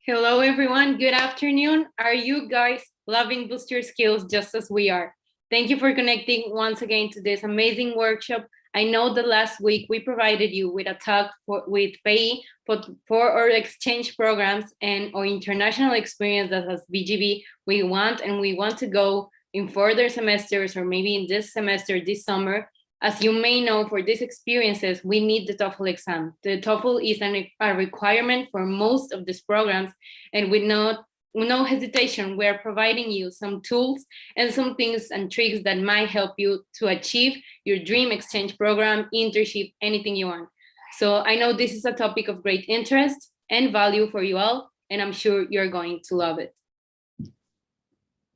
Hello, everyone. Good afternoon. Are you guys loving Boost Your Skills just as we are? Thank you for connecting once again to this amazing workshop. I know that last week we provided you with a talk with PAY for our exchange programs and our international experience that as BGB we want to go in further semesters or maybe in this semester, this summer. As you may know, for these experiences, we need the TOEFL exam. The TOEFL is a requirement for most of these programs, and with no hesitation, we are providing you some tools and some things and tricks that might help you to achieve your dream exchange program, internship, anything you want. So I know this is a topic of great interest and value for you all, and I'm sure you're going to love it.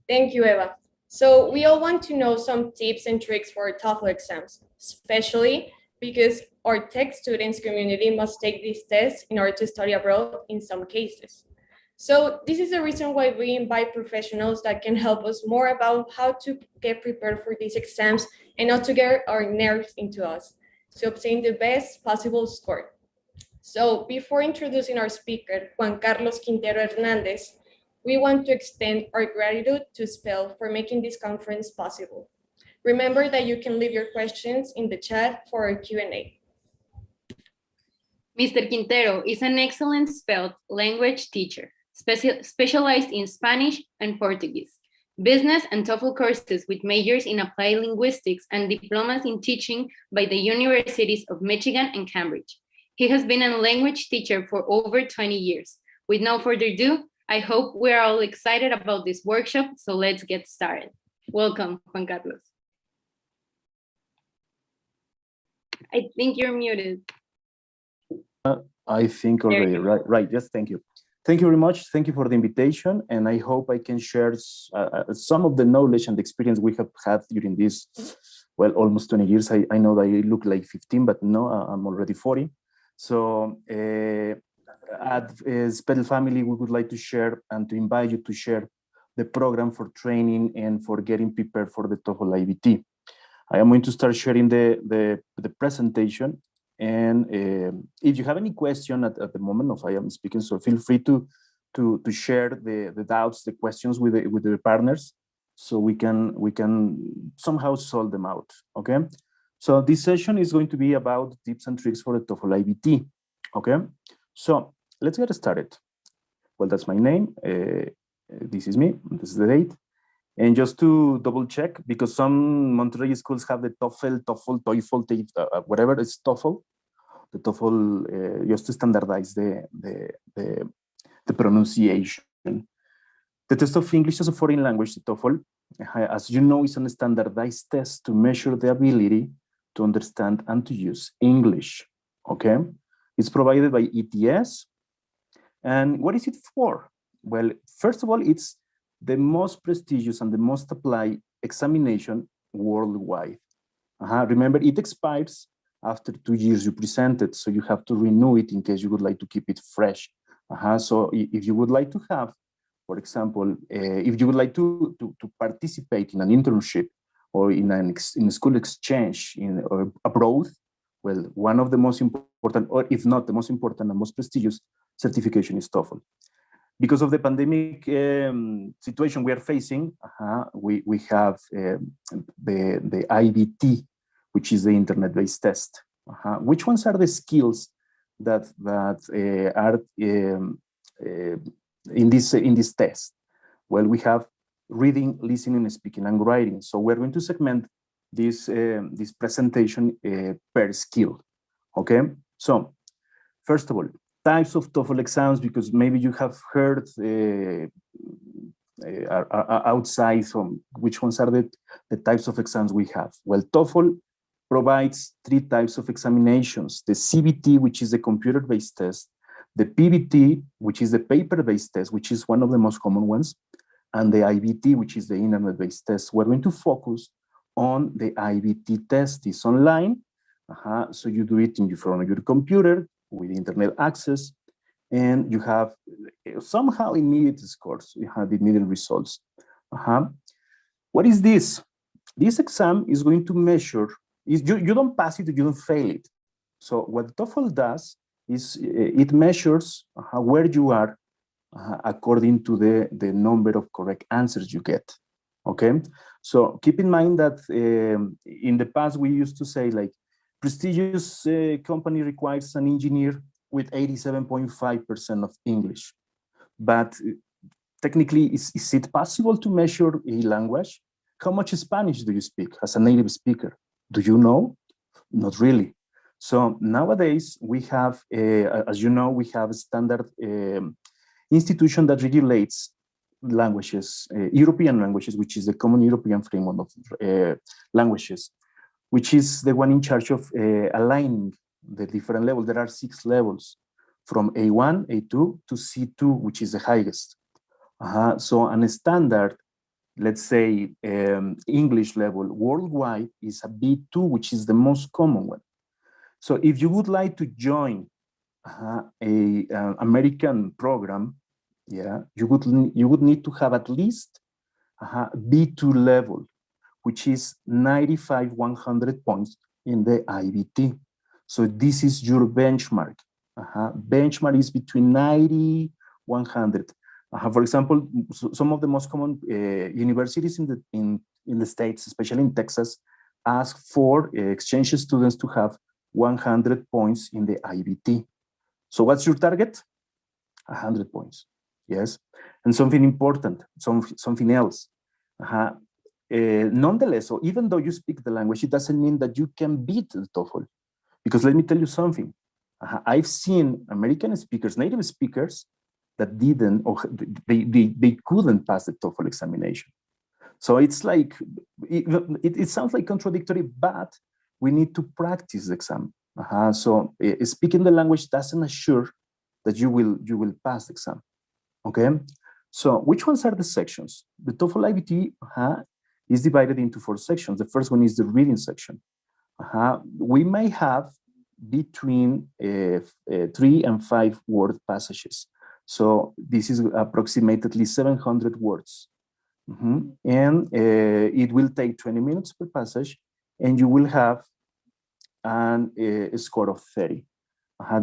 Thank you, Eva. So we all want to know some tips and tricks for TOEFL exams, especially because our tech students community must take these tests in order to study abroad in some cases. So this is the reason why we invite professionals that can help us more about how to get prepared for these exams and not to get our nerves into us to obtain the best possible score. So before introducing our speaker, Juan Carlos Quintero Hernandez, we want to extend our gratitude to SPELL for making this conference possible. Remember that you can leave your questions in the chat for our Q&A. Mr. Quintero is an excellent spelled language teacher, specialized in Spanish and Portuguese, business and TOEFL courses with majors in applied linguistics and diplomas in teaching by the universities of Michigan and Cambridge. He has been a language teacher for over 20 years. With no further ado, I hope we're all excited about this workshop, so let's get started. Welcome, Juan Carlos. I think you're muted. I think already, right, yes, thank you. Thank you very much. Thank you for the invitation, and I hope I can share some of the knowledge and experience we have had during this, well, almost 20 years. I know that I look like 15, but no, I'm already 40. So at SPEDL family, we would like to share and to invite you to share the program for training and for getting prepared for the TOEFL IBT. I am going to start sharing the presentation, and if you have any question at the moment of I am speaking, so feel free to share the doubts, the questions with the partners, so we can somehow solve them out. Okay, so this session is going to be about tips and tricks for the TOEFL IBT. Okay, so let's get started. Well, that's my name. This is me. This is the date. And just to double check, because some Monterrey schools have the TOEFL, whatever, it's TOEFL. The TOEFL, just to standardize the pronunciation. The test of English as a foreign language, the TOEFL, as you know, is a standardized test to measure the ability to understand and to use English. Okay, it's provided by ETS. And what is it for? Well, first of all, it's the most prestigious and the most applied examination worldwide. Remember, it expires after 2 years you presented, so you have to renew it in case you would like to keep it fresh. So if you would like to have, for example, if you would like to participate in an internship or in a school exchange or abroad, well, one of the most important, or if not the most important and most prestigious certification is TOEFL. Because of the pandemic situation we are facing, we have the IBT, which is the internet-based test. Which ones are the skills that are in this test? Well, we have reading, listening, speaking, and writing. So we're going to segment this presentation per skill. Okay. So first of all, types of TOEFL exams, because maybe you have heard outside from which ones are the types of exams we have. Well, TOEFL provides 3 types of examinations: the CBT, which is the computer-based test, the PBT, which is the paper-based test, which is one of the most common ones, and the IBT, which is the internet-based test. We're going to focus on the IBT test. It's online, so you do it in front of your computer with internet access, and you have somehow immediate scores. You have immediate results. What is this? This exam is going to measure, you don't pass it, you don't fail it. So what TOEFL does is it measures where you are according to the number of correct answers you get. Okay, so keep in mind that in the past we used to say like prestigious company requires an engineer with 87.5% of English, but technically, is it possible to measure a language? How much Spanish do you speak as a native speaker? Do you know? Not really. So nowadays we have, as you know, we have a standard institution that regulates languages, European languages, which is the Common European Framework of Languages, which is the one in charge of aligning the different levels. There are 6 levels from A1, A2 to C2, which is the highest. So a standard, let's say, English level worldwide is a B2, which is the most common one. So if you would like to join a American program, yeah, you would need to have at least B2 level, which is 95, 100 points in the IBT. So this is your benchmark. Benchmark is between 90, 100. For example, some of the most common universities in the States, especially in Texas, ask for exchange students to have 100 points in the IBT. So what's your target? 100 points, yes. And something important, something else. Nonetheless, so even though you speak the language, it doesn't mean that you can beat the TOEFL. Because let me tell you something. I've seen American speakers, native speakers, that didn't, or they couldn't pass the TOEFL examination. So it's like, it sounds like contradictory, but we need to practice the exam. So speaking the language doesn't assure that you will pass the exam. Okay. So which ones are the sections? The TOEFL IBT is divided into 4 sections. The first one is the reading section. We may have between 3 and 5 word passages. So this is approximately 700 words. And it will take 20 minutes per passage, and you will have a score of 30.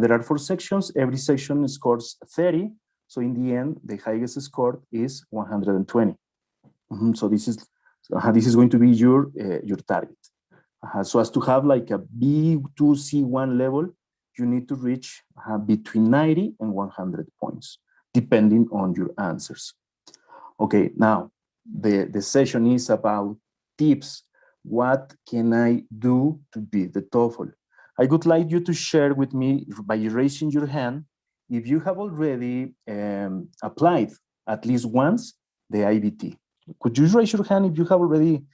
There are 4 sections. Every section scores 30. So in the end, the highest score is 120. So this is going to be your target. So as to have like a B2, C1 level, you need to reach between 90 and 100 points, depending on your answers. Okay, now the session is about tips. What can I do to beat the TOEFL? I would like you to share with me by raising your hand if you have already applied at least once the IBT. Could you raise your hand if you have already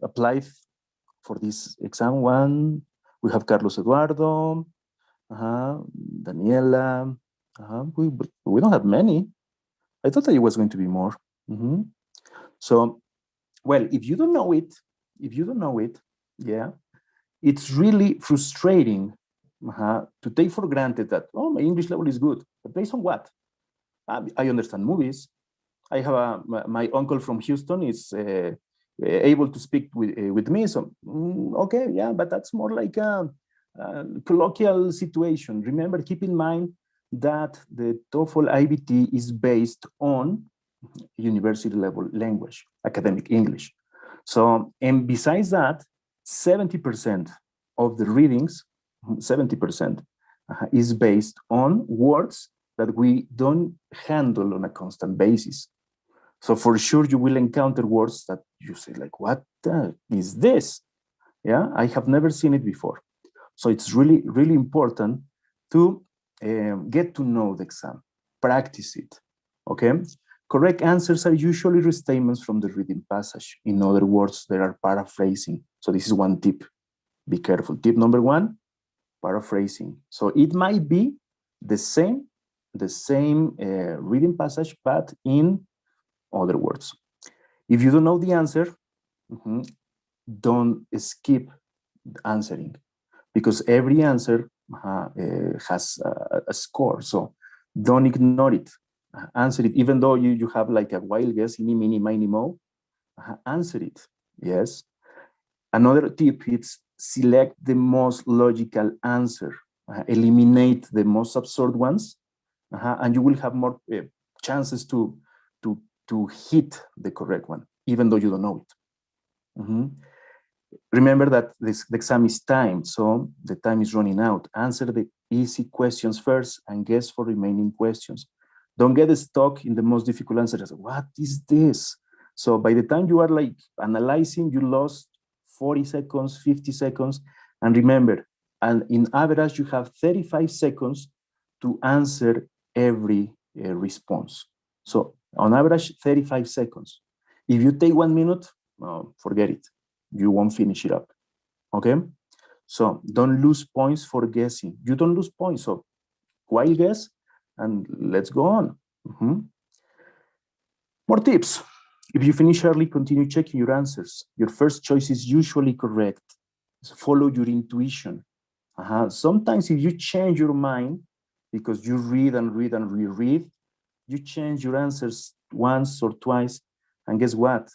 applied for this exam? One, we have Carlos Eduardo, Daniela. We don't have many. I thought that it was going to be more. So, well, if you don't know it, yeah, it's really frustrating to take for granted that, oh, my English level is good. But based on what? I understand movies. I have my uncle from Houston is able to speak with me. So, okay, yeah, but that's more like a colloquial situation. Remember, keep in mind that the TOEFL IBT is based on university level language, academic English. So, and besides that, 70% of the readings, 70% is based on words that we don't handle on a constant basis. So for sure, you will encounter words that you say like, what is this? Yeah, I have never seen it before. So it's really, really important to get to know the exam, practice it, okay? Correct answers are usually restatements from the reading passage. In other words, they are paraphrasing. So this is one tip. Be careful. Tip number 1, paraphrasing. So it might be the same reading passage, but in other words. If you don't know the answer, don't skip answering, because every answer has a score. So don't ignore it. Answer it, even though you have like a wild guess, any, mini, miny, mo, answer it, yes. Another tip is select the most logical answer. Eliminate the most absurd ones And you will have more chances to hit the correct one, even though you don't know it. Remember that the exam is timed, so the time is running out. Answer the easy questions first and guess for remaining questions. Don't get stuck in the most difficult answers. What is this? So by the time you are like analyzing, you lost 40 seconds, 50 seconds. And remember, and in average, you have 35 seconds to answer every response. So on average, 35 seconds. If you take 1 minute, forget it. You won't finish it up, okay? So don't lose points for guessing. You don't lose points, so why guess? And let's go on. More tips. If you finish early, continue checking your answers. Your first choice is usually correct. So follow your intuition. Sometimes if you change your mind, because you read and read and reread, you change your answers once or twice, and guess what?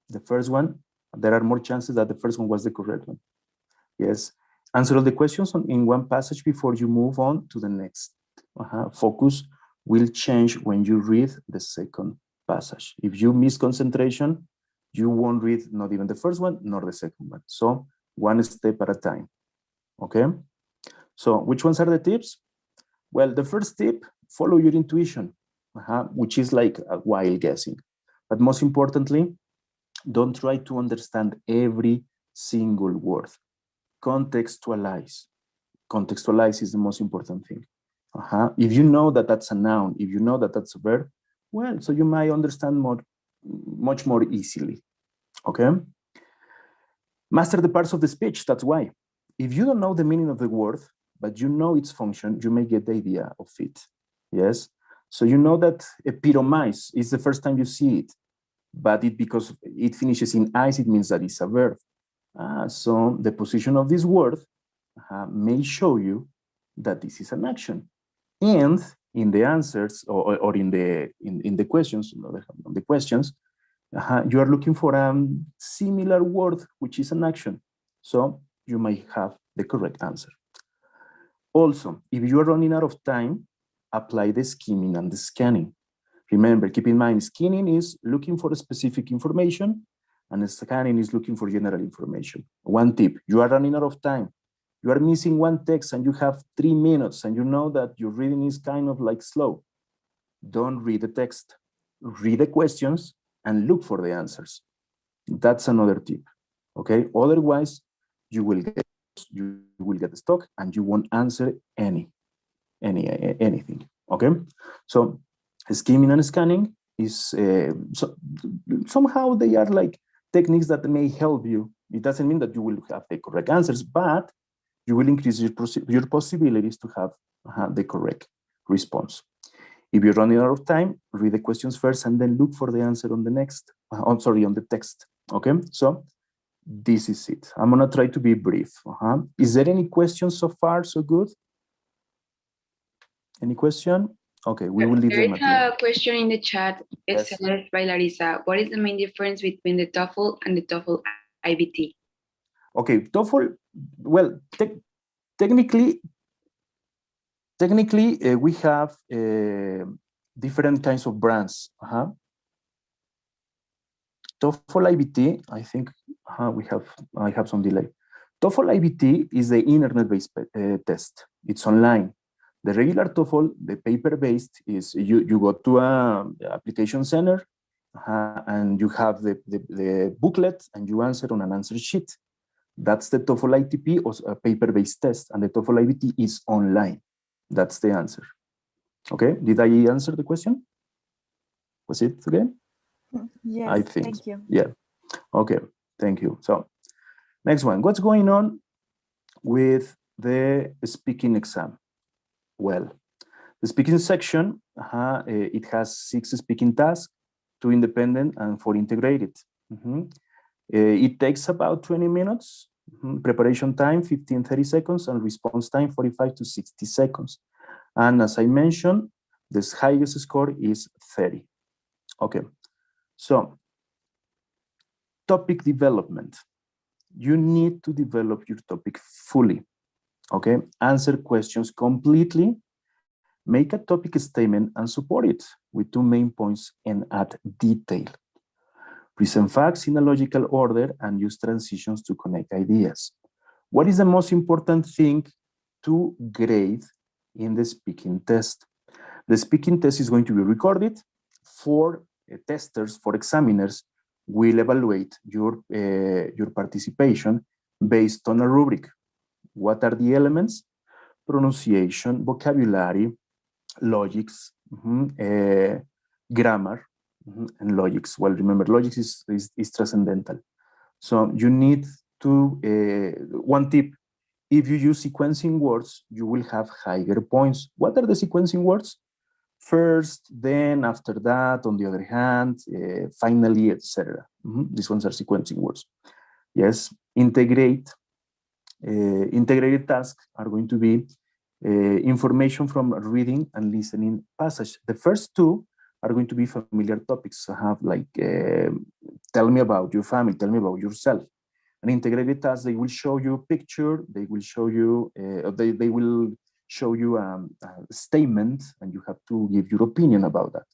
The first one, there are more chances that the first one was the correct one. Yes. Answer all the questions in one passage before you move on to the next. Focus will change when you read the second passage. If you miss concentration, you won't read not even the first one nor the second one. So one step at a time. Okay. So which ones are the tips? Well, the first tip, follow your intuition, which is like a wild guessing. But most importantly, don't try to understand every single word. Contextualize. Contextualize is the most important thing. If you know that that's a noun, if you know that that's a verb, well, so you might understand much more easily. Okay? Master the parts of the speech, that's why. If you don't know the meaning of the word, but you know its function, you may get the idea of it. Yes? So you know that epitomize is the first time you see it, but because it finishes in "ize", it means that it's a verb. So the position of this word may show you that this is an action. And in the answers or in the questions, you are looking for a similar word, which is an action. So you might have the correct answer. Also, if you are running out of time, apply the skimming and the scanning. Remember, keep in mind, scanning is looking for specific information, and scanning is looking for general information. One tip, you are running out of time. You are missing one text and you have 3 minutes and you know that your reading is kind of like slow. Don't read the text. Read the questions and look for the answers. That's another tip, okay? Otherwise, you will get stuck and you won't answer anything, okay? So skimming and scanning is somehow they are like techniques that may help you. It doesn't mean that you will have the correct answers, but you will increase your possibilities to have the correct response. If you're running out of time, read the questions first and then look for the answer on the next, on the text, okay? So this is it. I'm gonna try to be brief. Is there any questions so far, so good? Any question? Okay, we will leave them. There is a question in the chat. It's Yes. said by Larissa. What is the main difference between the TOEFL and the TOEFL IBT? Okay, TOEFL, well, technically, we have different kinds of brands. TOEFL IBT, I think I have some delay. TOEFL IBT is the internet-based test. It's online. The regular TOEFL, the paper-based, is you go to an application center and you have the booklet and you answer on an answer sheet. That's the TOEFL ITP, or a paper-based test, and the TOEFL IBT is online. That's the answer. Okay, did I answer the question? Was it okay? Yes, I think. thank you. Yeah. Okay, thank you. So next one, what's going on with the speaking exam? Well, the speaking section, it has 6 speaking tasks, 2 independent and 4 integrated. It takes about 20 minutes, preparation time 15-30 seconds, and response time 45 to 60 seconds. And as I mentioned, the highest score is 30. Okay, so topic development. You need to develop your topic fully, okay? Answer questions completely Make a topic statement and support it with 2 main points and add detail. Present facts in a logical order and use transitions to connect ideas. What is the most important thing to grade in the speaking test? The speaking test is going to be recorded. For testers, for examiners, will evaluate your participation based on a rubric. What are the elements? Pronunciation, vocabulary, logics, grammar, and logics. Well, remember, logics is transcendental. So you need to, one tip, if you use sequencing words, you will have higher points. What are the sequencing words? First, then, after that, on the other hand, finally, etc. These ones are sequencing words. Yes, integrated tasks are going to be information from reading and listening passage. The first two are going to be familiar topics. So have like, tell me about your family, tell me about yourself. An integrated task, they will show you a picture, they will show you, they will show you a statement, and you have to give your opinion about that.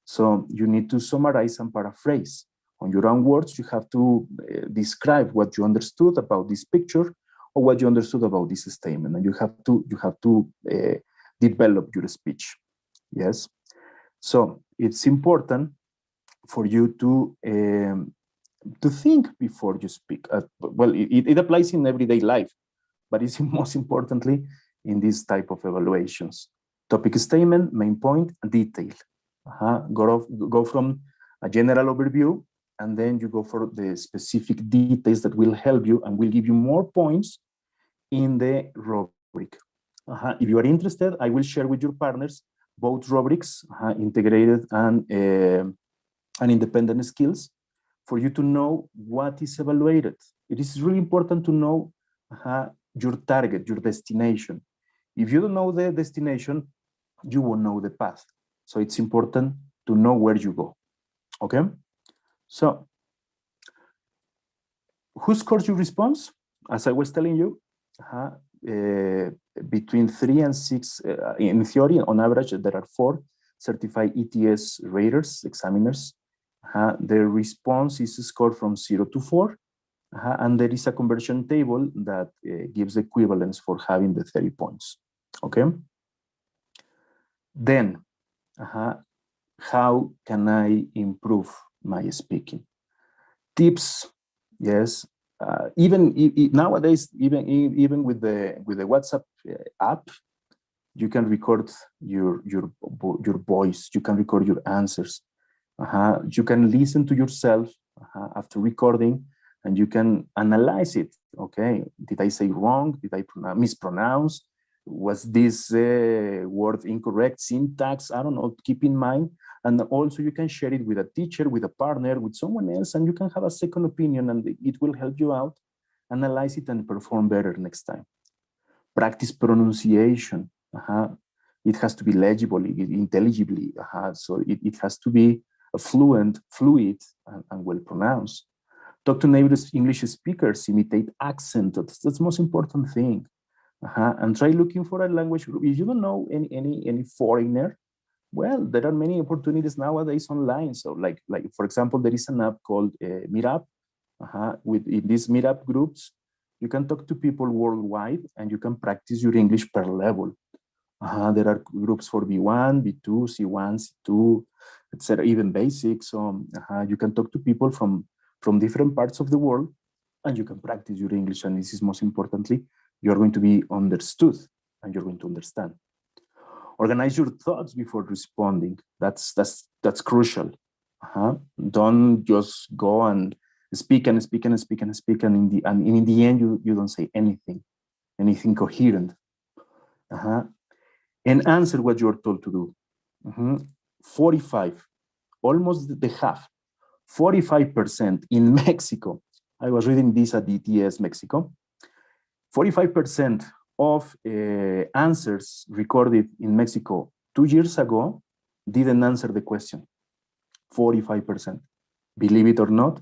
So you need to summarize and paraphrase. On your own words, you have to describe what you understood about this picture or what you understood about this statement, and you have to develop your speech. Yes. So it's important for you to think before you speak. Well, it applies in everyday life, but it's most importantly in this type of evaluations. Topic statement, main point, detail. Go from a general overview, and then you go for the specific details that will help you and will give you more points in the rubric. If you are interested, I will share with your partners both rubrics, integrated and independent skills, for you to know what is evaluated. It is really important to know your target, your destination. If you don't know the destination, you won't know the path. So it's important to know where you go. Okay? So, who scores your response? As I was telling you, between 3 and 6, in theory, on average, there are 4 certified ETS raters, examiners. Their response is scored from 0 to 4, and there is a conversion table that gives equivalence for having the 30 points. Okay? Then, how can I improve my speaking? Tips, yes. Even nowadays, even with the WhatsApp app, you can record your voice. You can record your answers. You can listen to yourself after recording, and you can analyze it. Okay, did I say wrong? Did I mispronounce? Was this word incorrect? Syntax? I don't know. Keep in mind. And also you can share it with a teacher, with a partner, with someone else, and you can have a second opinion, and it will help you out, analyze it, and perform better next time. Practice pronunciation. It has to be legible, intelligibly. So it has to be fluid, and well pronounced. Talk to native English speakers, imitate accent. That's the most important thing. And try looking for a language group. If you don't know any foreigner, well, there are many opportunities nowadays online. So like for example, there is an app called Meetup. In these Meetup groups, you can talk to people worldwide, and you can practice your English per level. There are groups for B1, B2, C1, C2, etc., even basic. So you can talk to people from different parts of the world, and you can practice your English. And this is most importantly, you're going to be understood, and you're going to understand. Organize your thoughts before responding. That's crucial. Don't just go and speak and speak and speak and speak, and in the end you don't say anything coherent. And answer what you're told to do. 45, almost the half, 45% in Mexico. I was reading this at ETS Mexico. 45% of answers recorded in Mexico 2 years ago didn't answer the question. 45%. Believe it or not,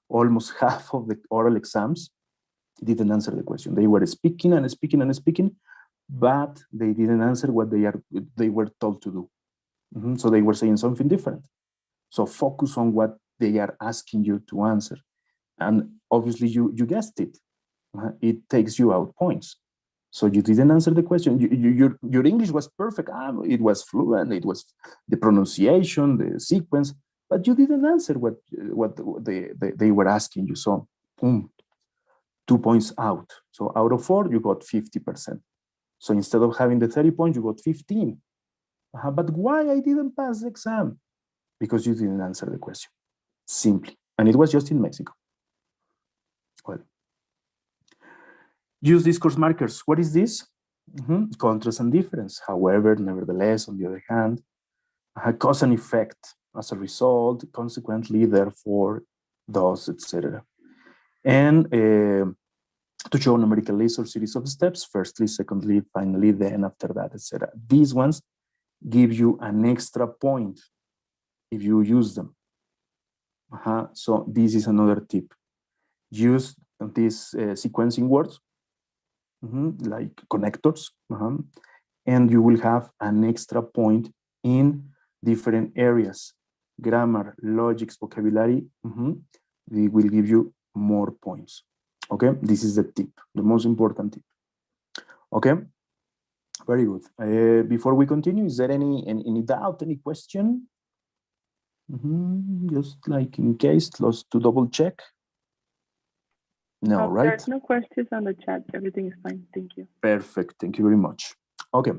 almost half of the oral exams didn't answer the question. They were speaking and speaking and speaking, but they didn't answer what they were told to do. So they were saying something different. So focus on what they are asking you to answer. And obviously you guessed it. It takes you out points. So you didn't answer the question. Your English was perfect. It was fluent. It was the pronunciation, the sequence, but you didn't answer what they were asking you. So, boom, 2 points out. So out of 4, you got 50%. So instead of having the 30 points, you got 15. But why I didn't pass the exam? Because you didn't answer the question, simply. And it was just in Mexico. Well, use discourse markers. What is this? Contrast and difference. However, nevertheless, on the other hand, cause and effect as a result, consequently, therefore, thus, etc. And to show numerical list or series of steps, firstly, secondly, finally, then after that, etc. These ones give you an extra point if you use them. So this is another tip. Use these sequencing words, like connectors, and you will have an extra point in different areas. Grammar, logics, vocabulary, they will give you more points. Okay, this is the tip, the most important tip. Okay, very good. Before we continue, is there any doubt, any question? Just like in case, just to double check. No, right? There's no questions on the chat. Everything is fine. Thank you. Perfect. Thank you very much. Okay.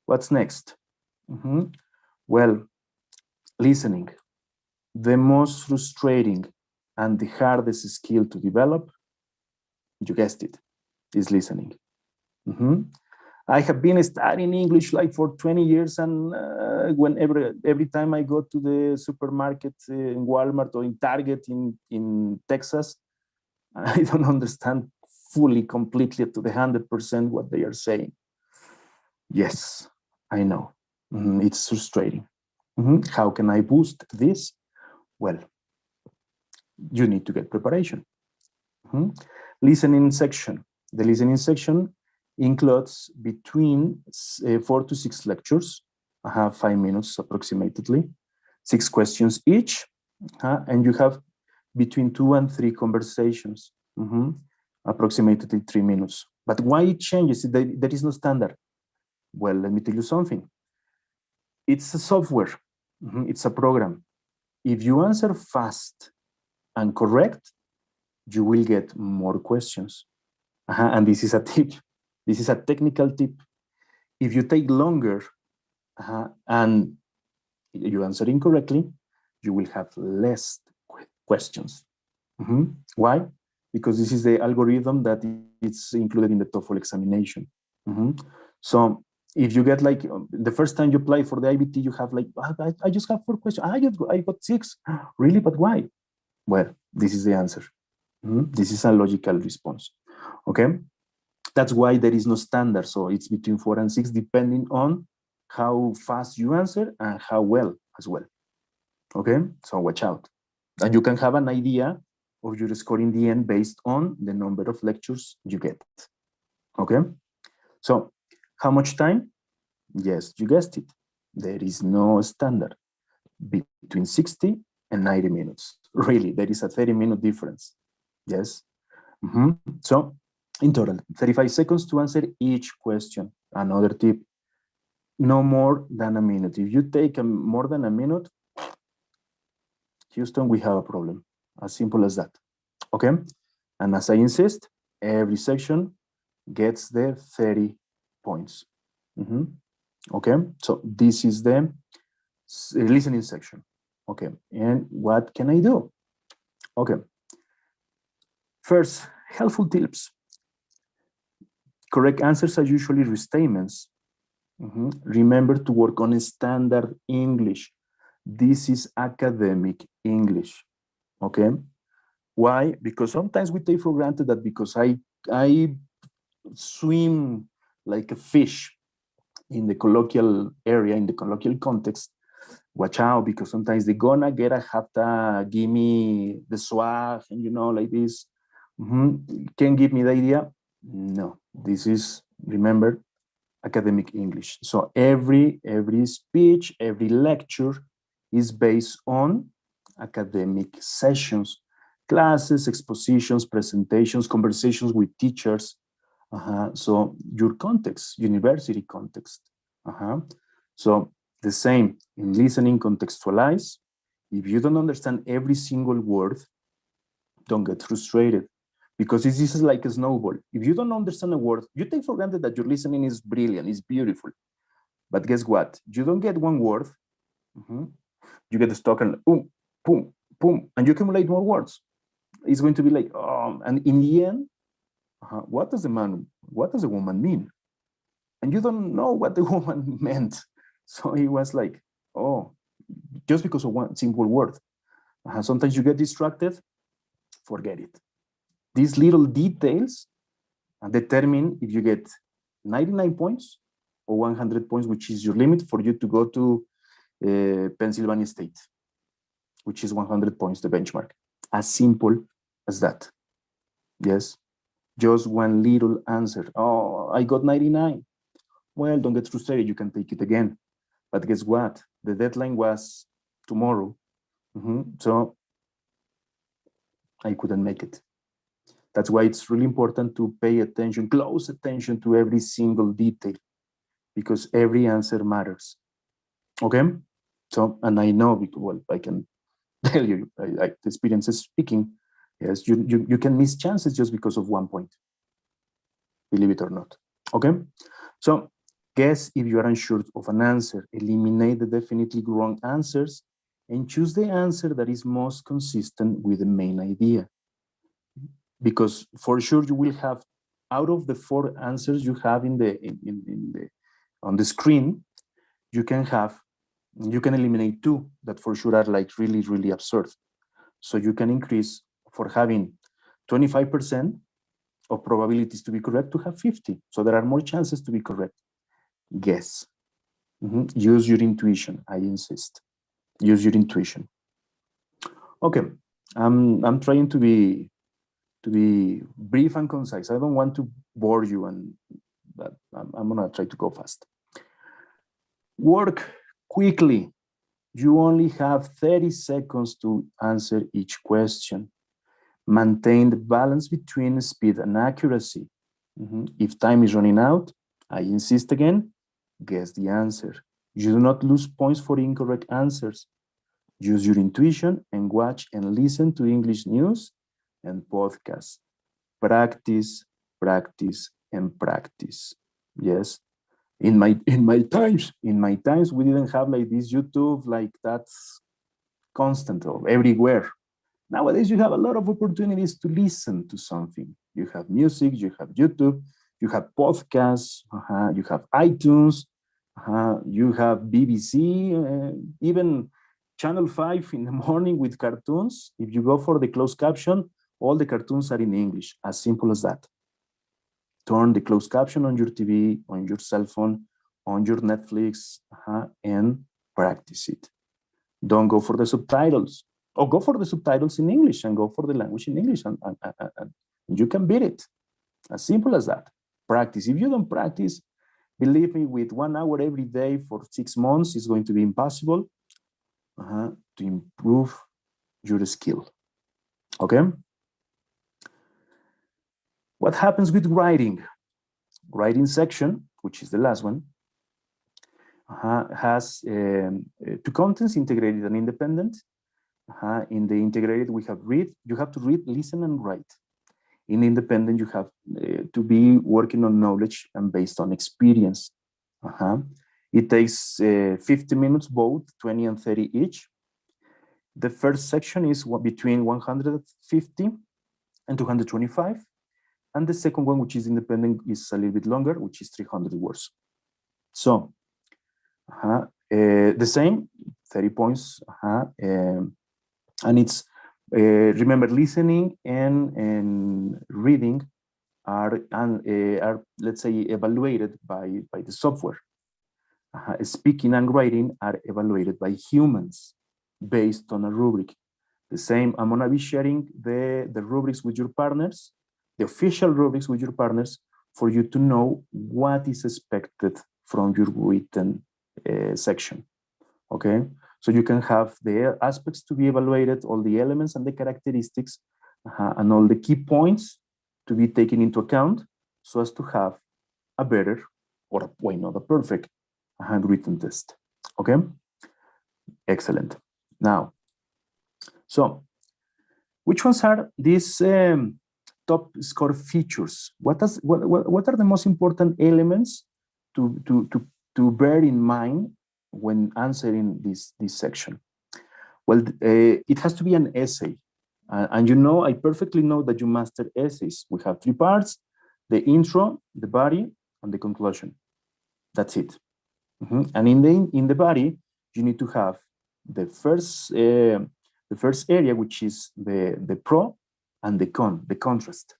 What's next? Well, listening. The most frustrating and the hardest skill to develop, you guessed it, is listening. I have been studying English like for 20 years, and every time I go to the supermarket in Walmart or in Target in Texas, I don't understand fully, completely to the 100% what they are saying. Yes, I know. It's frustrating. How can I boost this? Well, you need to get preparation. Listening section. The listening section includes between 4 to 6 lectures. I have 5 minutes approximately, 6 questions each, and you have between 2 and 3 conversations, approximately 3 minutes. But why it changes? There is no standard. Well, let me tell you something. It's a software. It's a program. If you answer fast and correct, you will get more questions. And this is a tip. This is a technical tip. If you take longer and you answer incorrectly, you will have less questions. Why? Because this is the algorithm that it's included in the TOEFL examination. So if you get like the first time you apply for the IBT, you have like, I just have 4 questions. I got 6. Really? But why? Well, this is the answer. This is a logical response. Okay? That's why there is no standard. So it's between 4 and 6, depending on how fast you answer and how well as well. Okay? So watch out. And you can have an idea of your score in the end based on the number of lectures you get. Okay? So how much time? Yes, you guessed it. There is no standard. Between 60 and 90 minutes. Really, there is a 30-minute difference. Yes? So in total, 35 seconds to answer each question. Another tip, no more than a minute. If you take more than a minute, Houston, we have a problem. As simple as that. Okay? And as I insist, every section gets the 30 points. Okay? So this is the listening section. Okay. And what can I do? Okay. First, helpful tips. Correct answers are usually restatements. Remember to work on standard English. This is academic English. Okay? Why? Because sometimes we take for granted that because I swim like a fish in the colloquial area, in the colloquial context, watch out, because sometimes they're gonna get a have to give me the swag, and you know, like this. Can give me the idea? No, this is, remember, academic English. So every speech, every lecture is based on academic sessions, classes, expositions, presentations, conversations with teachers. So your context, university context. So the same in listening, contextualize. If you don't understand every single word, don't get frustrated, because this is like a snowball. If you don't understand a word, you take for granted that your listening is brilliant, is beautiful. But guess what? You don't get one word, you get stuck and boom, boom, boom, and you accumulate more words. It's going to be like, and in the end, what does the woman mean? And you don't know what the woman meant. So it was like, oh, just because of one simple word. Sometimes you get distracted, forget it. These little details determine if you get 99 points or 100 points, which is your limit for you to go to Pennsylvania State, which is 100 points, the benchmark. As simple as that. Yes, just one little answer. Oh, I got 99. Well, don't get frustrated, you can take it again. But guess what? The deadline was tomorrow. So I couldn't make it. That's why it's really important to pay attention, close attention to every single detail, because every answer matters. Okay? So, and I know, well, I can tell you, the experience is speaking, yes, you can miss chances just because of 1 point, believe it or not. Okay? So, guess if you are unsure of an answer, eliminate the definitely wrong answers, and choose the answer that is most consistent with the main idea. Because for sure you will have, out of the 4 answers you have on the screen, you can eliminate 2 that for sure are like really, really absurd. So you can increase, for having 25% of probabilities to be correct, to have 50. So there are more chances to be correct. Guess. Use your intuition, I insist. Use your intuition. Okay, I'm trying to be brief and concise. I don't want to bore you, but I'm gonna try to go fast. Work quickly. You only have 30 seconds to answer each question. Maintain the balance between speed and accuracy. If time is running out, I insist again, guess the answer. You do not lose points for incorrect answers. Use your intuition and watch and listen to English news and podcasts. Practice, practice, and practice. Yes. In my times, we didn't have like this YouTube, like that's constant or everywhere. Nowadays, you have a lot of opportunities to listen to something. You have music, you have YouTube, you have podcasts, you have iTunes, you have BBC, even Channel 5 in the morning with cartoons. If you go for the closed caption, all the cartoons are in English, as simple as that. Turn the closed caption on your TV, on your cell phone, on your Netflix, and practice it. Don't go for the subtitles, or go for the subtitles in English and go for the language in English, and you can beat it. As simple as that. Practice. If you don't practice, believe me, with 1 hour every day for 6 months, it's going to be impossible to improve your skill. Okay? What happens with writing? Writing section, which is the last one, has 2 contents, integrated and independent. In the integrated, we have read. You have to read, listen, and write. In independent, you have to be working on knowledge and based on experience. It takes 50 minutes, both 20 and 30 each. The first section is between 150 and 225. And the second one, which is independent, is a little bit longer, which is 300 words. So, the same, 30 points. And it's, remember, listening and reading are, let's say, evaluated by the software. Speaking and writing are evaluated by humans based on a rubric. The same, I'm gonna be sharing the rubrics with your partners, the official rubrics with your partners, for you to know what is expected from your written section, okay? So you can have the aspects to be evaluated, all the elements and the characteristics, and all the key points to be taken into account so as to have a better, or why not a perfect, handwritten test, okay? Excellent. Now, so which ones are these top score features? What are the most important elements to bear in mind when answering this section? Well, it has to be an essay. And you know, I perfectly know that you master essays. We have 3 parts: the intro, the body, and the conclusion. That's it. And in the body, you need to have the first area, which is the pro and the con, the contrast.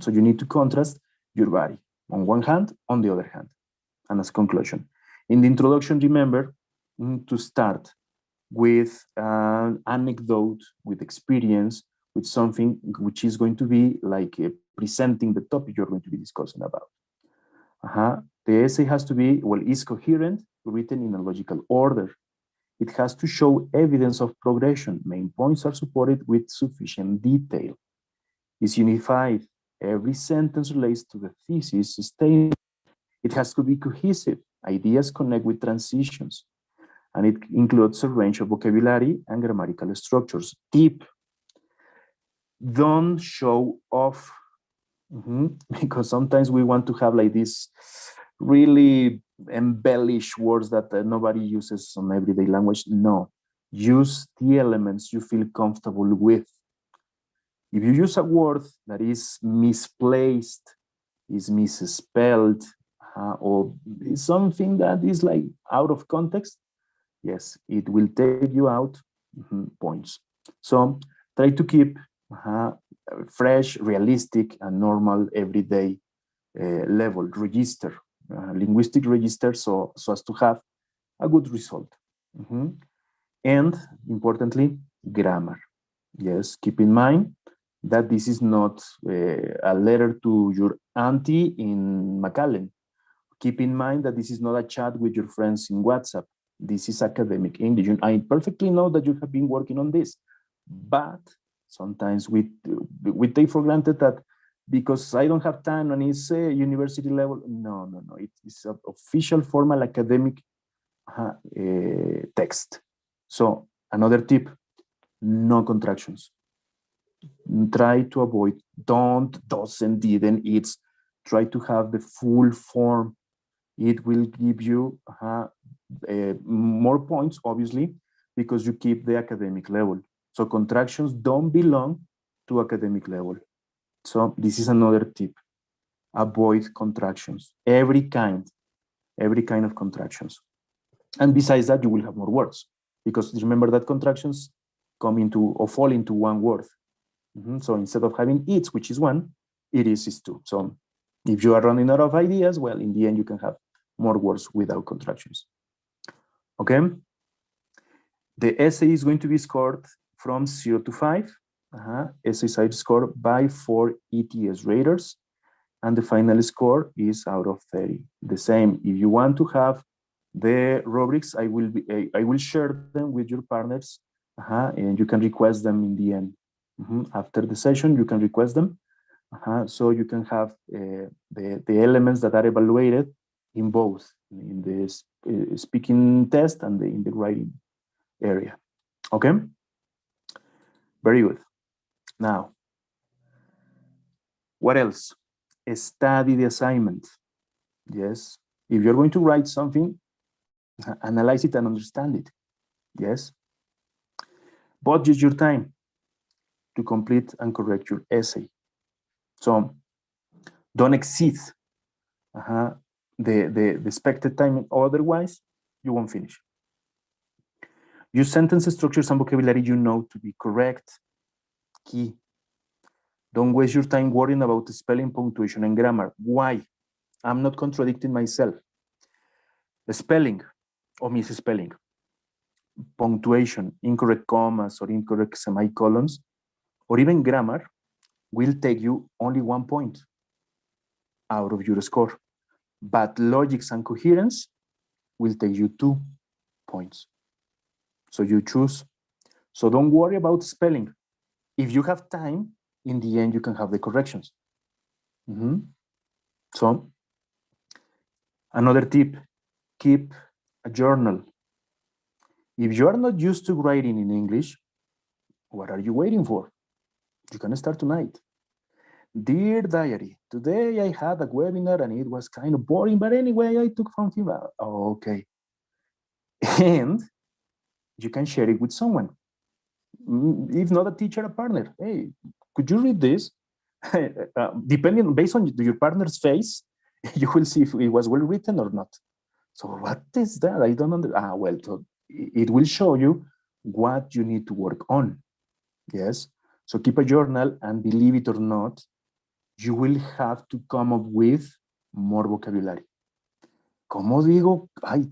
So you need to contrast your body on one hand, on the other hand, and as conclusion. In the introduction, remember to start with an anecdote, with experience, with something which is going to be like presenting the topic you're going to be discussing about. The essay has to be, well, is coherent, written in a logical order. It has to show evidence of progression. Main points are supported with sufficient detail. It's unified. Every sentence relates to the thesis statement. It has to be cohesive. Ideas connect with transitions. And it includes a range of vocabulary and grammatical structures. Tip: don't show off. Because sometimes we want to have like this really embellished words that nobody uses on everyday language. No, use the elements you feel comfortable with. If you use a word that is misplaced, is misspelled, or is something that is like out of context, yes, it will take you out points. So try to keep fresh, realistic, and normal everyday level register, linguistic register, so as to have a good result. And importantly, grammar. Yes, keep in mind that this is not a letter to your auntie in McAllen. Keep in mind that this is not a chat with your friends in WhatsApp. This is academic English. I perfectly know that you have been working on this, but sometimes we take for granted that because I don't have time and it's a university level. No. It's an official formal academic text. So another tip, no contractions. Try to avoid don't, doesn't, didn't, it's. Try to have the full form. It will give you more points, obviously, because you keep the academic level. So contractions don't belong to academic level. So this is another tip. Avoid contractions, every kind of contractions. And besides that, you will have more words, because remember that contractions come into or fall into one word. So instead of having it's, which is one, it is 2. So if you are running out of ideas, well, in the end, you can have more words without contractions. Okay? The essay is going to be scored from 0 to 5. Essay side score by 4 ETS raters. And the final score is out of 30. The same. If you want to have the rubrics, I will share them with your partners, and you can request them in the end. After the session, you can request them. So you can have the elements that are evaluated in both, in the speaking test and in the writing area. Okay? Very good. Now, what else? Study the assignment. Yes. If you're going to write something, analyze it and understand it. Yes. Budget your time to complete and correct your essay. So don't exceed the expected time, otherwise you won't finish. Use sentence structures and vocabulary you know to be correct. Key. Don't waste your time worrying about the spelling, punctuation, and grammar. Why? I'm not contradicting myself. The spelling or misspelling, punctuation, incorrect commas or incorrect semicolons, or even grammar will take you only 1 point. out of your score. But logics and coherence will take you 2 points. So you choose. So don't worry about spelling. If you have time, in the end, you can have the corrections. So another tip, keep a journal. If you are not used to writing in English, what are you waiting for? You can start tonight. Dear diary, today I had a webinar and it was kind of boring, but anyway, I took some feedback. Oh, okay. And you can share it with someone. If not a teacher, a partner. Hey, could you read this? Depending, based on your partner's face, you will see if it was well written or not. So what is that? I don't understand. Well, so it will show you what you need to work on. Yes. So keep a journal, and believe it or not, you will have to come up with more vocabulary. ¿Cómo digo? Ay,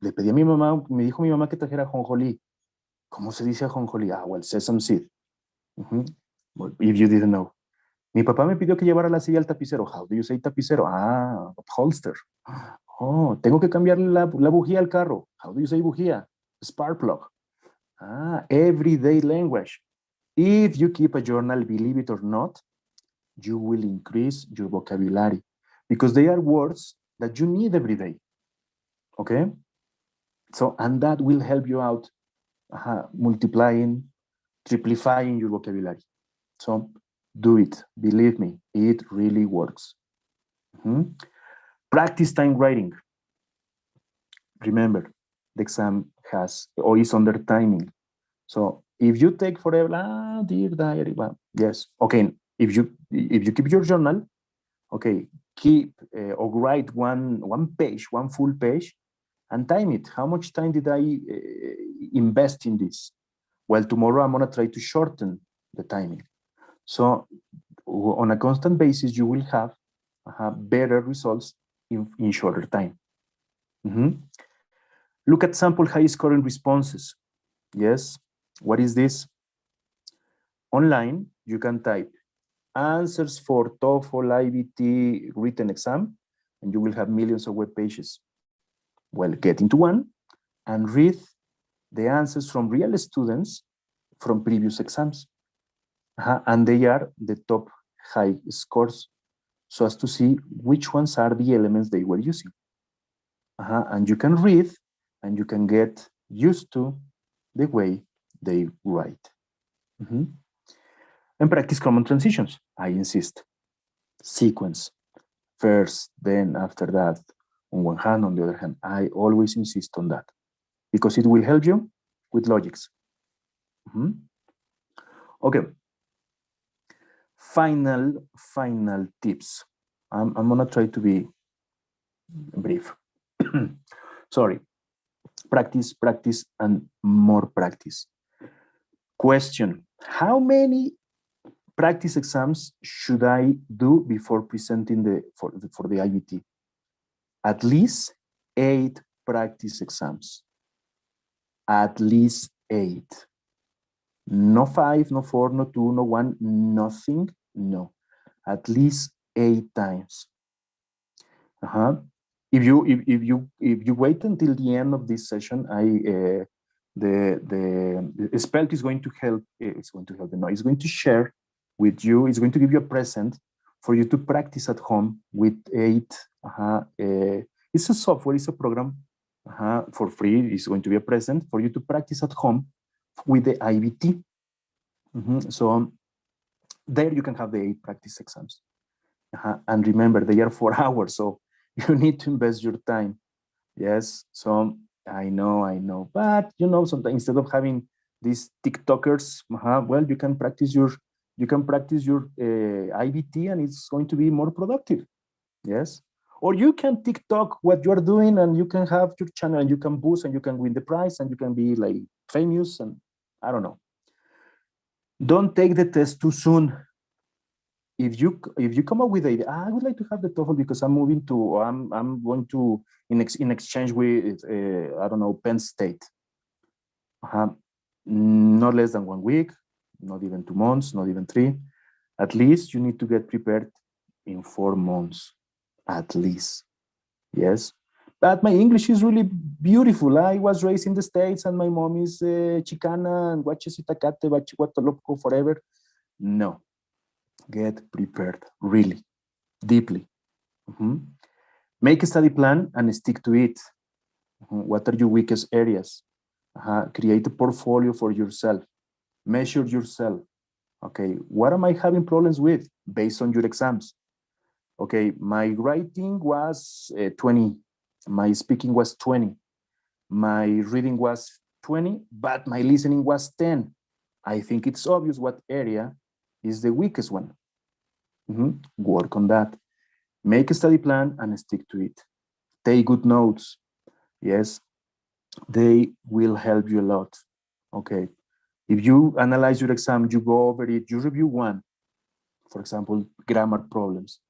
le pedí a mi mamá, me dijo mi mamá que trajera ajonjolí. ¿Cómo se dice ajonjolí? Ah, well, sesame seed. Well, if you didn't know. Mi papá me pidió que llevara la silla al tapicero. How do you say tapicero? Ah, upholster. Oh, tengo que cambiarle la bujía al carro. How do you say bujía? Spark plug. Ah, everyday language. If you keep a journal, believe it or not, you will increase your vocabulary because they are words that you need every day. Okay? So, and that will help you out multiplying, triplifying your vocabulary. So, do it. Believe me, it really works. Practice time writing. Remember, the exam has or is under timing. So if you take forever, dear diary, well, yes, okay. If you keep your journal, okay, keep or write one page, one full page, and time it. How much time did I invest in this? Well, tomorrow I'm gonna try to shorten the timing. So on a constant basis, you will have better results in shorter time. Look at sample high scoring responses. Yes, what is this? Online, you can type answers for TOEFL IBT written exam, and you will have millions of web pages. Well, get into one and read the answers from real students from previous exams. And they are the top high scores, so as to see which ones are the elements they were using. And you can read and you can get used to the way they write. And practice common transitions. I insist. Sequence. First, then, after that. On one hand, on the other hand. I always insist on that because it will help you with logics. Okay. Final tips. I'm gonna try to be brief. Sorry. Practice, and more practice. Question: how many practice exams should I do before presenting for the IBT? At least 8 practice exams. At least 8. No 5, no 4, no 2, no 1, nothing. No. At least 8 times. If you wait until the end of this session, the Spelt is going to help. It's going to share with you. It's going to give you a present for you to practice at home with 8. It's a software. It's a program for free. It's going to be a present for you to practice at home with the IBT. So there you can have the 8 practice exams. And remember, they are 4 hours, so you need to invest your time. Yes, so I know, but sometimes instead of having these TikTokers, well, you can practice your IBT, and it's going to be more productive. Yes, or you can TikTok what you are doing, and you can have your channel, and you can boost, and you can win the prize, and you can be like famous, and I don't know. Don't take the test too soon. If you come up with the idea, I would like to have the TOEFL because I'm moving to, or I'm going to in exchange with I don't know, Penn State. Not less than 1 week, not even 2 months, not even 3. At least you need to get prepared in 4 months. at least. Yes. But my English is really beautiful. I was raised in the States and my mom is Chicana and watches Itacate, Huatolopco forever. No, get prepared, really, deeply. Mhm. Make a study plan and stick to it. What are your weakest areas? Create a portfolio for yourself. Measure yourself. Okay, what am I having problems with based on your exams? Okay, my writing was 20, my speaking was 20, my reading was 20, but my listening was 10. I think it's obvious what area is the weakest one. Work on that. Make a study plan and stick to it. Take good notes. Yes, they will help you a lot. Okay, if you analyze your exam, you go over it, you review one, for example, grammar problems,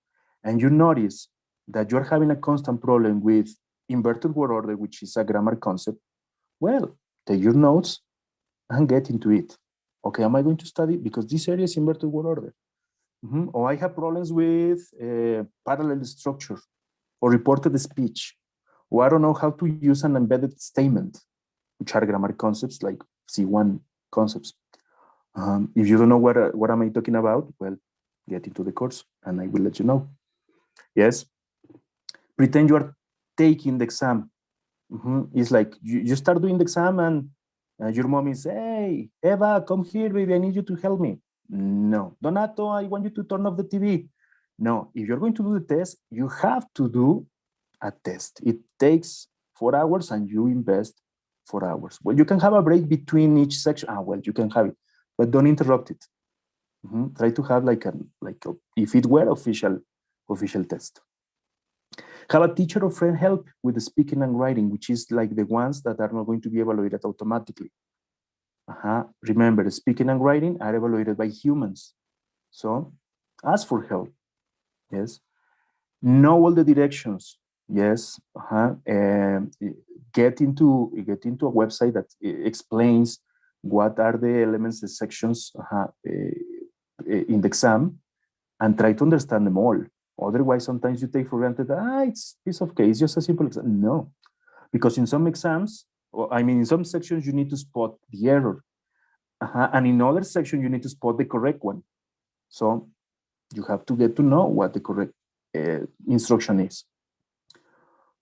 and you notice that you're having a constant problem with inverted word order, which is a grammar concept, well, take your notes and get into it. Okay, am I going to study? Because this area is inverted word order. Or I have problems with parallel structure or reported speech. Or I don't know how to use an embedded statement, which are grammar concepts like C1 concepts. If you don't know what am I talking about, well, get into the course and I will let you know. Yes. Pretend you are taking the exam. It's like you start doing the exam and your mom is, hey, Eva, come here, baby, I need you to help me. No. Donato, I want you to turn off the TV. No, if you're going to do the test, you have to do a test. It takes 4 hours and you invest 4 hours. Well, you can have a break between each section. Well, you can have it, but don't interrupt it. Try to have like a if it were official test. Have a teacher or friend help with the speaking and writing, which is like the ones that are not going to be evaluated automatically. Remember, speaking and writing are evaluated by humans. So ask for help. Yes. Know all the directions. Yes. Get into a website that explains what are the elements, the sections in the exam, and try to understand them all. Otherwise, sometimes you take for granted, it's a piece of cake, it's just a simple exam. No, because in some exams, in some sections, you need to spot the error. And in other sections, you need to spot the correct one. So you have to get to know what the correct instruction is.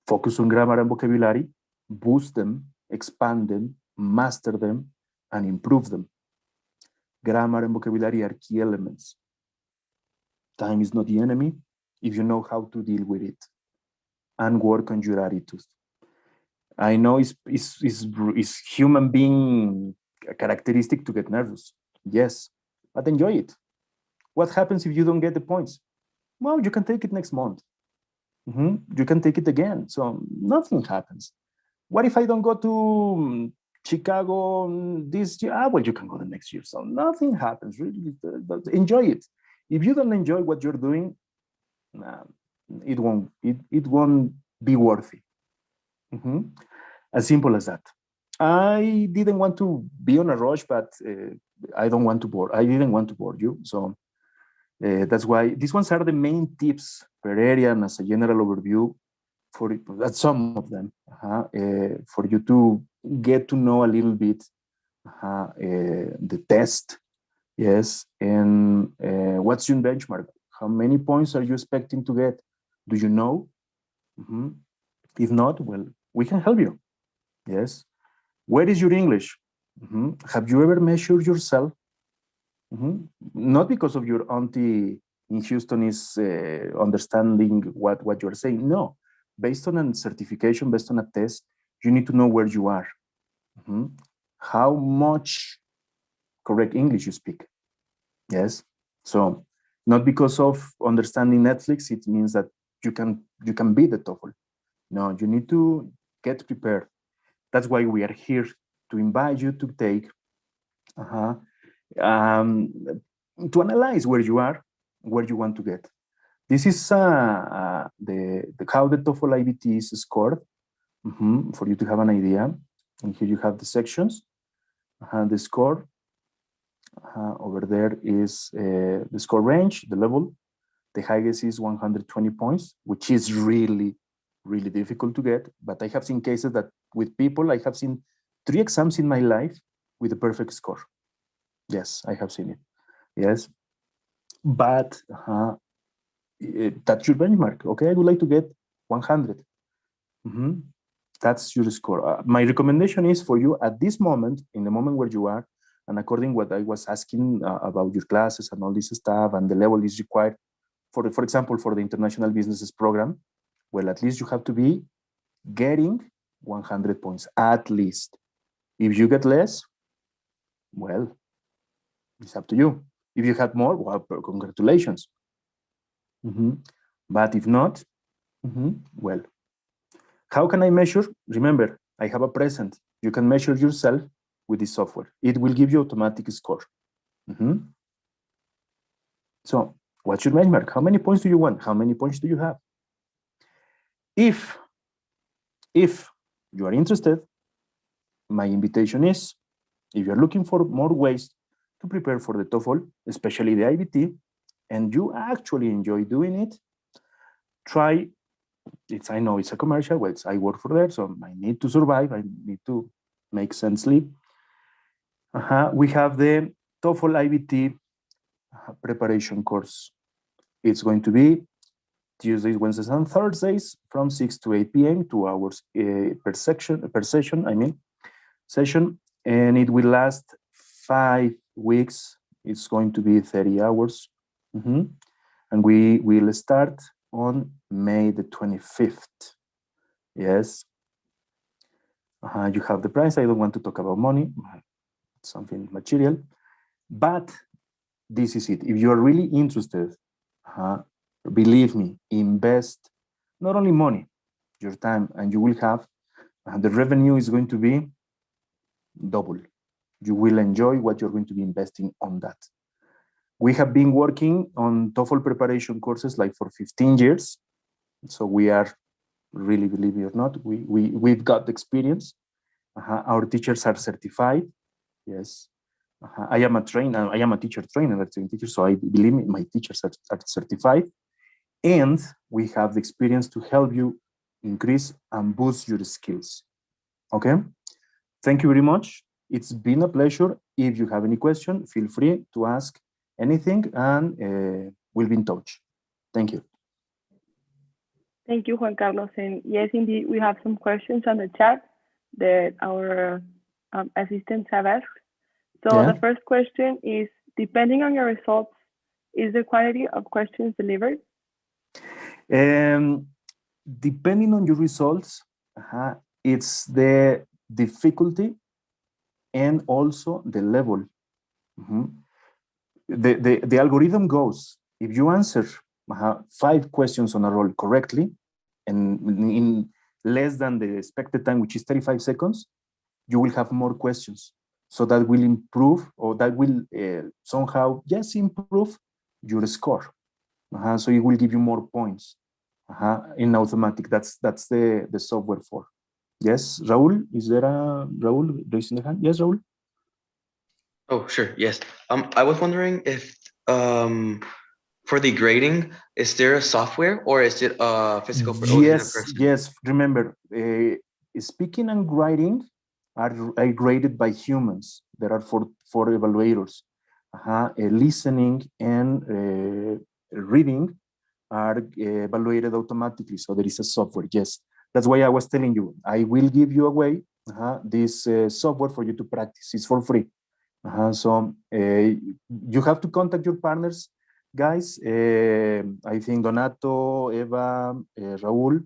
Focus on grammar and vocabulary, boost them, expand them, master them, and improve them. Grammar and vocabulary are key elements. Time is not the enemy if you know how to deal with it and work on your attitude. I know it's human being characteristic to get nervous. Yes, but enjoy it. What happens if you don't get the points? Well, you can take it next month. You can take it again. So nothing happens. What if I don't go to Chicago this year? Well, you can go the next year. So nothing happens. Really, enjoy it. If you don't enjoy what you're doing, it won't be worthy. As simple as that. I didn't want to be on a rush, but I didn't want to bore you. So that's why these ones are the main tips per area and as a general overview for that's some of them for you to get to know a little bit the test. Yes, and what's your benchmark? How many points are you expecting to get? Do you know? If not, well, we can help you. Yes. Where is your English? Have you ever measured yourself? Not because of your auntie in Houston is understanding what you're saying. No, based on a certification, based on a test, you need to know where you are. How much correct English you speak. Yes. So not because of understanding Netflix, it means that you can beat the TOEFL. No, you need to get prepared. That's why we are here to invite you to take to analyze where you are, where you want to get. This is the how the TOEFL IBT is scored for you to have an idea. And here you have the sections, the score. Over there is the score range, the level. The highest is 120 points, which is really, really difficult to get. But I have seen cases that with people, I have seen 3 exams in my life with a perfect score. Yes, I have seen it. Yes. But that's your benchmark. Okay, I would like to get 100. That's your score. My recommendation is for you at this moment, in the moment where you are, and according what I was asking about your classes and all this stuff, and the level is required for example, for the International Businesses Program, well, at least you have to be getting 100 points, at least. If you get less, well, it's up to you. If you had more, well, congratulations. But if not, well, how can I measure? Remember, I have a present. You can measure yourself with this software. It will give you automatic score. So what's your benchmark? How many points do you want? How many points do you have? If you are interested, my invitation is, if you're looking for more ways to prepare for the TOEFL, especially the IBT, and you actually enjoy doing it, try, I know it's a commercial, well, I work for there, so I need to survive, I need to make sense sleep. We have the TOEFL IBT preparation course. It's going to be Tuesdays, Wednesdays, and Thursdays from 6 to 8 p.m., 2 hours per session, and it will last 5 weeks. It's going to be 30 hours. And we will start on May the 25th. Yes. You have the price. I don't want to talk about money, something material, but this is it. If you are really interested, believe me, invest not only money, your time, and you will have, the revenue is going to be double. You will enjoy what you're going to be investing on that. We have been working on TOEFL preparation courses like for 15 years. So we are really, believe it or not, we've got experience. Our teachers are certified. Yes. I am a trainer. I am a teacher trainer, teacher. So I believe me, my teachers are certified, and we have the experience to help you increase and boost your skills. Okay. Thank you very much. It's been a pleasure. If you have any question, feel free to ask anything, and we'll be in touch. Thank you. Thank you, Juan Carlos. And yes, indeed, we have some questions on the chat that our assistants have asked. So the first question is, depending on your results, is the quantity of questions delivered? Depending on your results, it's the difficulty and also the level. The algorithm goes, if you answer 5 questions on a roll correctly, and in less than the expected time, which is 35 seconds, you will have more questions. So that will improve, or that will somehow, yes, improve your score. So it will give you more points in automatic. That's the software for. Yes, Raul, is there a Raul raising the hand? Yes, Raul. Oh, sure. Yes. I was wondering if for the grading, is there a software or is it a physical? Yes. Remember, speaking and writing are graded by humans. There are four evaluators. Listening and reading are evaluated automatically. So there is a software. Yes, that's why I was telling you. I will give you away this software for you to practice. It's for free. So you have to contact your partners, guys. I think Donato, Eva, Raul.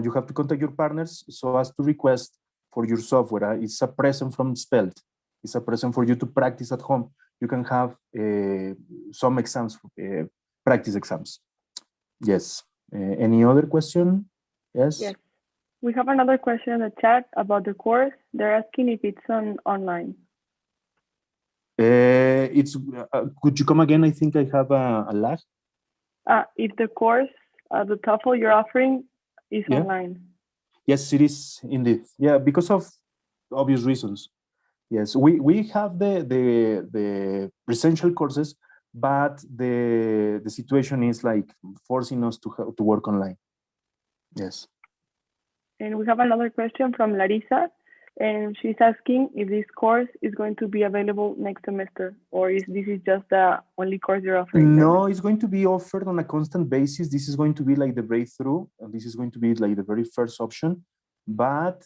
You have to contact your partners so as to request for your software. It's a present from Spelt. It's a present for you to practice at home. You can have some exams, practice exams. Yes. Any other question? Yes. Yes. We have another question in the chat about the course. They're asking if it's online. It's. Could you come again? I think I have a lag. If the course, the TOEFL you're offering is online. Yes, it is indeed. Yeah, because of obvious reasons. Yes, we have the presential courses, but the situation is like forcing us to work online. Yes. And we have another question from Larissa, and she's asking if this course is going to be available next semester, or if this is just the only course you're offering. No, it's going to be offered on a constant basis. This is going to be like the breakthrough, and this is going to be like the very first option. But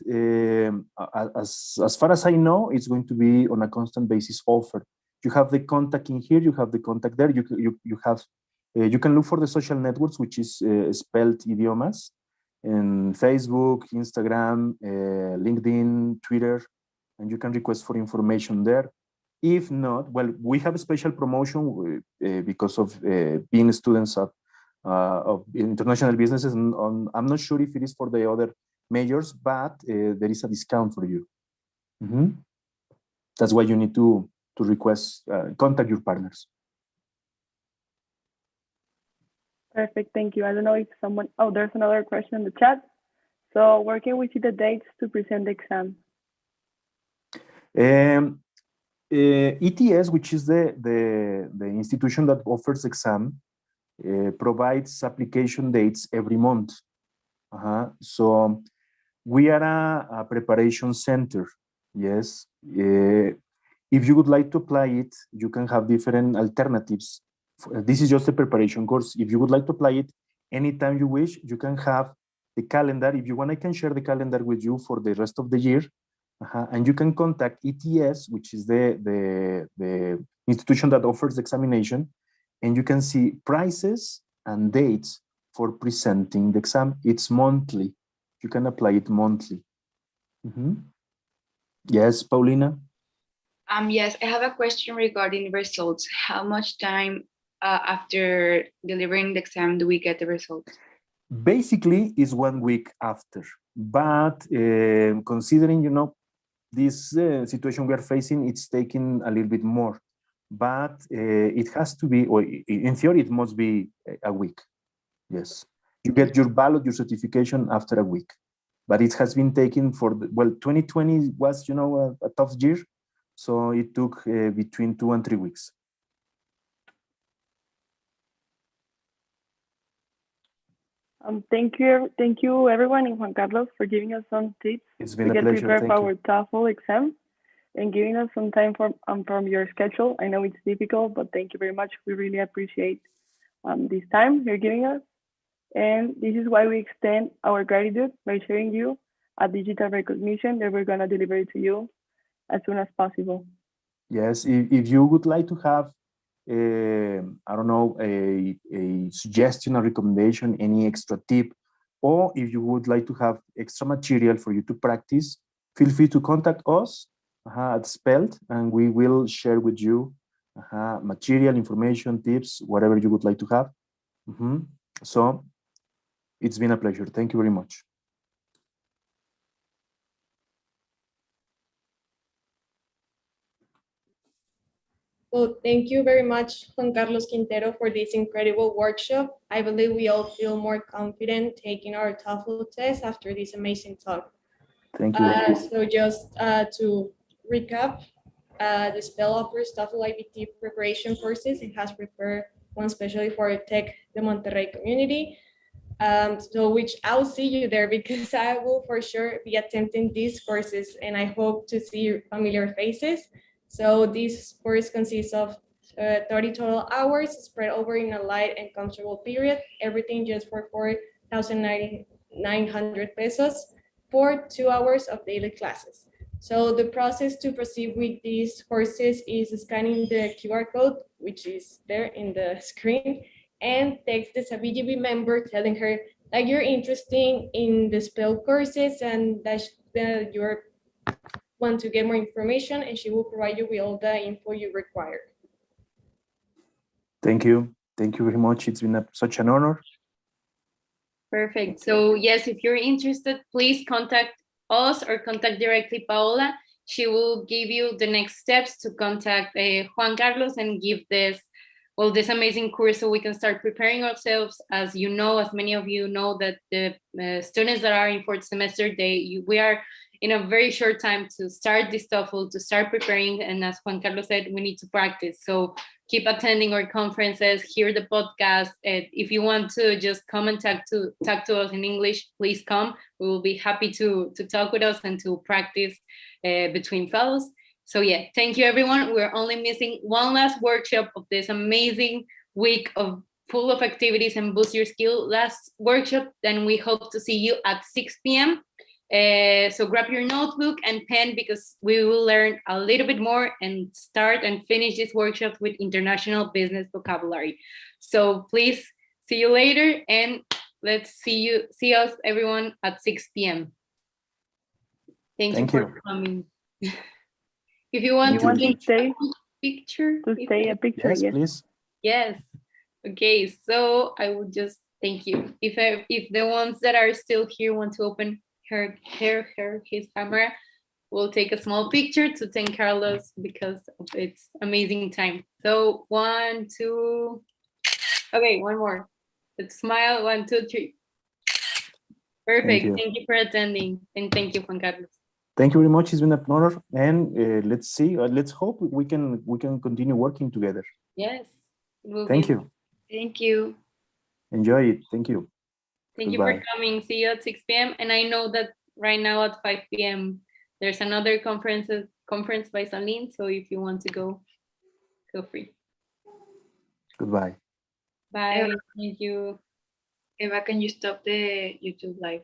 as far as I know, it's going to be on a constant basis offered. You have the contact in here, you have the contact there. You can look for the social networks, which is spelled idiomas, in Facebook, Instagram, LinkedIn, Twitter, and you can request for information there. If not, well, we have a special promotion because of being students of international businesses. I'm not sure if it is for the other majors, but there is a discount for you. That's why you need to request, contact your partners. Perfect, thank you. I don't know if someone, oh, there's another question in the chat. So where can we see the dates to present the exam? ETS, which is the institution that offers exam, provides application dates every month. So we are a preparation center. Yes. If you would like to apply it, you can have different alternatives. This is just a preparation course. If you would like to apply it anytime you wish, you can have the calendar. If you want, I can share the calendar with you for the rest of the year. And you can contact ETS, which is the institution that offers the examination, and you can see prices and dates for presenting the exam. It's monthly. You can apply it monthly. Yes, Paulina? Yes, I have a question regarding results. How much time after delivering the exam do we get the results? Basically, it's 1 week after. But considering, this situation we are facing, it's taking a little bit more. But it has to be, or in theory, it must be a week. Yes. You get your ballot, your certification after a week. But it has been taken for, 2020 was, a tough year. So it took between 2 and 3 weeks. Thank you everyone and Juan Carlos for giving us some tips It's been to a get pleasure. prepared Thank for you. our TOEFL exam and giving us some time from your schedule. I know it's difficult, but thank you very much. We really appreciate this time you're giving us. And this is why we extend our gratitude by sharing you a digital recognition that we're gonna deliver it to you as soon as possible. Yes, if you would like to have, I don't know, a suggestion, a recommendation, any extra tip, or if you would like to have extra material for you to practice, feel free to contact us at Spelled, and we will share with you material, information, tips, whatever you would like to have. So it's been a pleasure. Thank you very much. Well, thank you very much, Juan Carlos Quintero, for this incredible workshop. I believe we all feel more confident taking our TOEFL test after this amazing talk. Thank you. So just to recap, the Spell offers TOEFL IBT preparation courses. It has prepared one especially for Tech de Monterrey community. So which I'll see you there because I will for sure be attempting these courses and I hope to see familiar faces. So this course consists of 30 total hours spread over in a light and comfortable period, everything just for 4,900 pesos for 2 hours of daily classes. So the process to proceed with these courses is scanning the QR code, which is there in the screen, and text the SabiGB member telling her that you're interested in the spell courses and that you want to get more information, and she will provide you with all the info you require. Thank you. Thank you very much. It's been such an honor. Perfect. So yes, if you're interested, please contact us or contact directly Paola. She will give you the next steps to contact Juan Carlos and give this amazing course so we can start preparing ourselves. As you know, as many of you know, that the students that are in fourth semester, we are in a very short time to start this TOEFL, to start preparing. And as Juan Carlos said, we need to practice. So keep attending our conferences, hear the podcast. And if you want to just come and talk to us in English, please come. We will be happy to talk with us and to practice between fellows. So yeah, thank you everyone. We're only missing one last workshop of this amazing week of full of activities and boost your skill last workshop. Then we hope to see you at 6 p.m. So grab your notebook and pen because we will learn a little bit more and start and finish this workshop with international business vocabulary. So please see you later and let's see us everyone at 6 p.m. Thank you for coming. If you want to take a picture. A picture, yes, please. Yes. Okay, so I would just thank you. If the ones that are still here want to open his camera, we'll take a small picture to thank Carlos because of its amazing time. So 1, 2, okay, one more. Let's smile. 1, 2, 3. Perfect. Thank you for attending, and thank you, Juan Carlos. Thank you very much. It's been an honor, and let's see. Let's hope we can continue working together. Yes. Thank you. Thank you. Enjoy it. Thank you. Thank you for coming. See you at 6 p.m. And I know that right now at 5 p.m. there's another conference by Saline. So if you want to go, feel free. Goodbye. Bye. Thank you. Eva, can you stop the YouTube live?